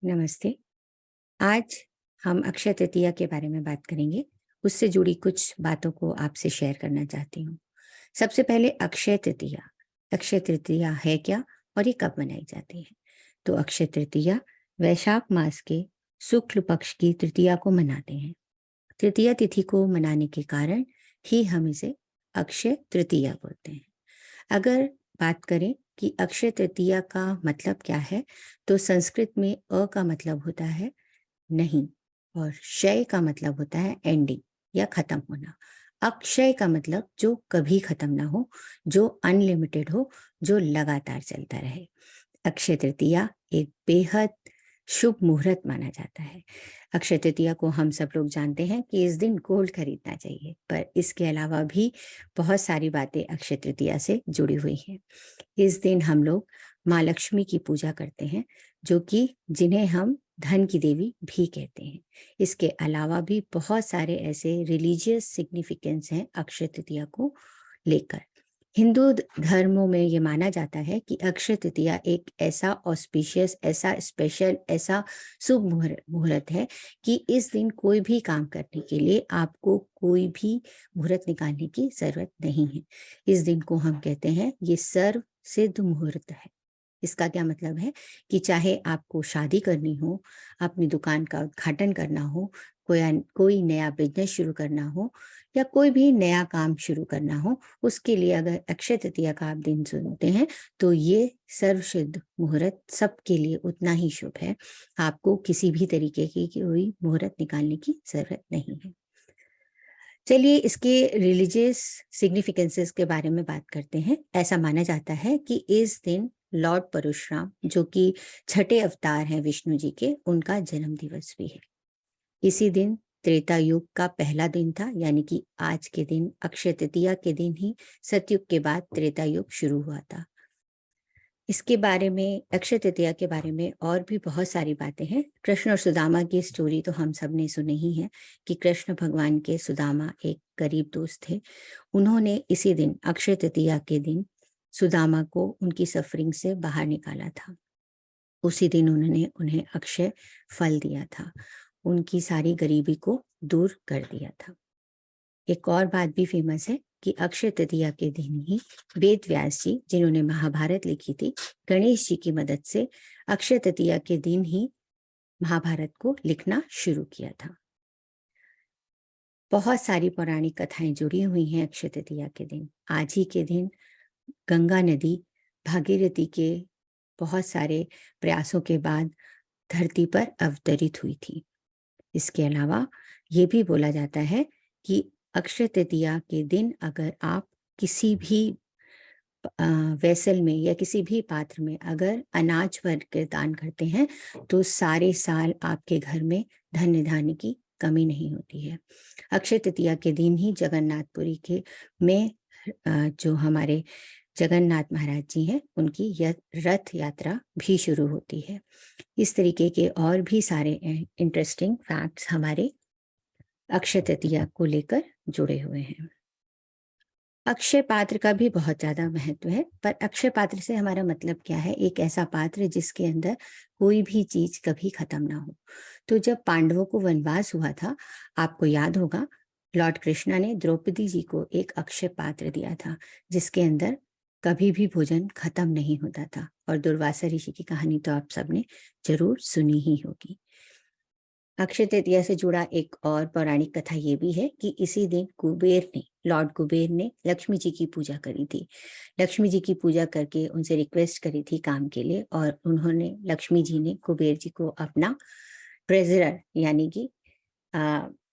नमस्ते। आज हम अक्षय तृतीया के बारे में बात करेंगे। उससे जुड़ी कुछ बातों को आपसे शेयर करना चाहती हूँ। सबसे पहले अक्षय तृतीया। अक्षय तृतीया है क्या और ये कब मनाई जाती है? तो अक्षय तृतीया वैशाख मास के शुक्ल पक्ष की तृतीया को मनाते हैं। तृतीया तिथि को मनाने के कारण ही हम इसे अक्षय तृतीया बोलते हैं। अगर बात करें कि अक्षय तृतीया का मतलब क्या है, तो संस्कृत में अ का मतलब होता है नहीं और क्षय का मतलब होता है एंडिंग या खत्म होना। अक्षय का मतलब जो कभी खत्म ना हो, जो अनलिमिटेड हो, जो लगातार चलता रहे। अक्षय तृतीया एक बेहद शुभ मुहूर्त माना जाता है। अक्षय तृतीया को हम सब लोग जानते हैं कि इस दिन गोल्ड खरीदना चाहिए, पर इसके अलावा भी बहुत सारी बातें अक्षय तृतीया से जुड़ी हुई हैं। इस दिन हम लोग माँ लक्ष्मी की पूजा करते हैं, जो कि जिन्हें हम धन की देवी भी कहते हैं। इसके अलावा भी बहुत सारे ऐसे रिलीजियस सिग्निफिकेंस हैं अक्षय तृतीया को लेकर। हिंदू धर्मों में ये माना जाता है कि अक्षय तृतीया एक ऐसा ऑस्पिशियस, ऐसा स्पेशल, ऐसा शुभ मुहूर्त है कि इस दिन कोई भी काम करने के लिए आपको कोई भी मुहूर्त निकालने की जरूरत नहीं है। इस दिन को हम कहते हैं ये सर्व सिद्ध मुहूर्त है। इसका क्या मतलब है कि चाहे आपको शादी करनी हो, अपनी दुकान का उद्घाटन करना हो, कोई नया बिजनेस शुरू करना हो या कोई भी नया काम शुरू करना हो, उसके लिए अगर अक्षय तृतीया का आप दिन चुनते हैं तो ये सर्वसिद्ध मुहूर्त सबके लिए उतना ही शुभ है। आपको किसी भी तरीके की कोई मुहूर्त निकालने की जरूरत नहीं है। चलिए इसके रिलीजियस सिग्निफिकेंसेस के बारे में बात करते हैं। ऐसा माना जाता है कि इस दिन लॉर्ड परशुराम, जो कि छठे अवतार हैं विष्णु जी के, उनका जन्म दिवस भी है। इसी दिन त्रेता युग का पहला दिन था, यानी कि आज के दिन अक्षय तृतीया के दिन ही सतयुग के बाद त्रेता युग शुरू हुआ था। इसके बारे में, अक्षय तृतीया के बारे में और भी बहुत सारी बातें हैं। कृष्ण और सुदामा की स्टोरी तो हम सब ने सुनी ही है कि कृष्ण भगवान के सुदामा एक गरीब दोस्त थे। उन्होंने इसी दिन, अक्षय तृतीया के दिन, सुदामा को उनकी सफरिंग से बाहर निकाला था। उसी दिन उन्होंने उन्हें अक्षय फल दिया था, उनकी सारी गरीबी को दूर कर दिया था। एक और बात भी फेमस है कि अक्षय तृतीया के दिन ही वेद व्यास जी, जिन्होंने महाभारत लिखी थी, गणेश जी की मदद से अक्षय तृतीया के दिन ही महाभारत को लिखना शुरू किया था। बहुत सारी पौराणिक कथाएं जुड़ी हुई हैं अक्षय तृतीया के दिन। आज ही के दिन गंगा नदी भागीरथी के बहुत सारे प्रयासों के बाद धरती पर अवतरित हुई थी। इसके अलावा ये भी बोला जाता है कि अक्षय तृतीया के दिन अगर आप किसी भी वेसल में या किसी भी पात्र में अगर अनाज भर के दान करते हैं, तो सारे साल आपके घर में धन्य धान्य की कमी नहीं होती है। अक्षय तृतीया के दिन ही जगन्नाथपुरी के में जो हमारे जगन्नाथ महाराज जी हैं, उनकी रथ यात्रा भी शुरू होती है। इस तरीके के और भी सारे इंटरेस्टिंग फैक्ट्स हमारे अक्षय तृतीया को लेकर जुड़े हुए हैं। अक्षय पात्र का भी बहुत ज्यादा महत्व है, पर अक्षय पात्र से हमारा मतलब क्या है? एक ऐसा पात्र जिसके अंदर कोई भी चीज कभी खत्म ना हो। तो जब पांडवों को वनवास हुआ था, आपको याद होगा, लॉर्ड कृष्णा ने द्रौपदी जी को एक अक्षय पात्र दिया था, जिसके अंदर कभी भी भोजन खत्म नहीं होता था। और दुर्वासा ऋषि की कहानी तो आप सबने जरूर सुनी ही होगी। अक्षय तृतीया से जुड़ा एक और पौराणिक कथा ये भी है कि इसी दिन लॉर्ड कुबेर ने लक्ष्मी जी की पूजा करी थी। लक्ष्मी जी की पूजा करके उनसे रिक्वेस्ट करी थी काम के लिए, और लक्ष्मी जी ने कुबेर जी को अपना ट्रेजरर, यानी कि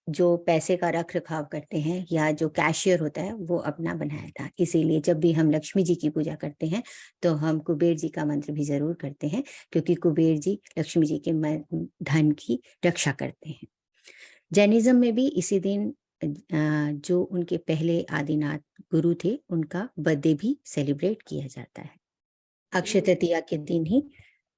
जो पैसे का रख रखाव करते हैं या जो कैशियर होता है, वो अपना बनाया था। इसीलिए जब भी हम लक्ष्मी जी की पूजा करते हैं तो हम कुबेर जी का मंत्र भी जरूर करते हैं, क्योंकि कुबेर जी लक्ष्मी जी के धन की रक्षा करते हैं। जैनिज्म में भी इसी दिन जो उनके पहले आदिनाथ गुरु थे, उनका बर्थडे भी सेलिब्रेट किया जाता है। अक्षय तृतीया के दिन ही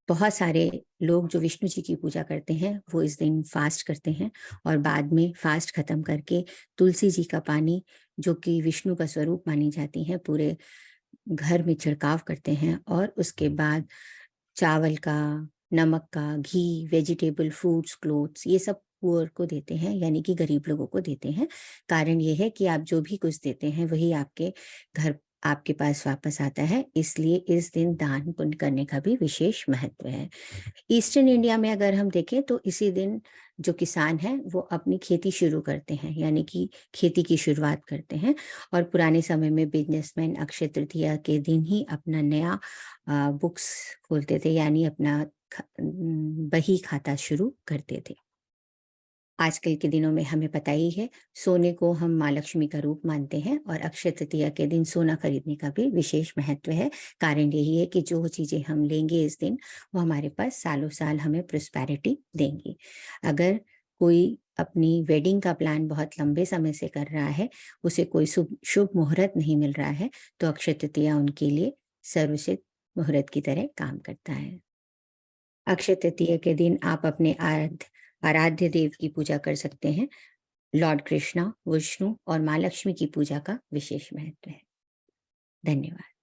बहुत सारे लोग जो विष्णु जी की पूजा करते हैं, वो इस दिन फास्ट करते हैं और बाद में फास्ट खत्म करके तुलसी जी का पानी, जो कि विष्णु का स्वरूप मानी जाती है, पूरे घर में छिड़काव करते हैं। और उसके बाद चावल का, नमक का, घी, वेजिटेबल, फ्रूट्स, क्लोथ्स ये सब पुअर को देते हैं, यानी कि गरीब लोगों को देते हैं। कारण ये है कि आप जो भी कुछ देते हैं वही आपके घर आपके पास वापस आता है, इसलिए इस दिन दान पुण्य करने का भी विशेष महत्व है। ईस्टर्न इंडिया में अगर हम देखें तो इसी दिन जो किसान हैं वो अपनी खेती शुरू करते हैं, यानी कि खेती की शुरुआत करते हैं। और पुराने समय में बिजनेसमैन अक्षय तृतीया के दिन ही अपना नया बुक्स खोलते थे, यानी अपना बही खाता शुरू करते थे। आजकल के दिनों में हमें पता ही है, सोने को हम माँ लक्ष्मी का रूप मानते हैं और अक्षय तृतीया के दिन सोना खरीदने का भी विशेष महत्व है। कारण यही है कि जो चीज़ें हम लेंगे इस दिन, वो हमारे पास सालों साल हमें प्रॉस्पेरिटी देंगी। अगर कोई अपनी वेडिंग का प्लान बहुत लंबे समय से कर रहा है, उसे कोई शुभ शुभ मुहूर्त नहीं मिल रहा है, तो अक्षय तृतीया उनके लिए सर्वश्रेष्ठ मुहूर्त की तरह काम करता है। अक्षय तृतीया के दिन आप अपने आराध्य देव की पूजा कर सकते हैं। लॉर्ड कृष्णा, विष्णु और माँ लक्ष्मी की पूजा का विशेष महत्व है। धन्यवाद।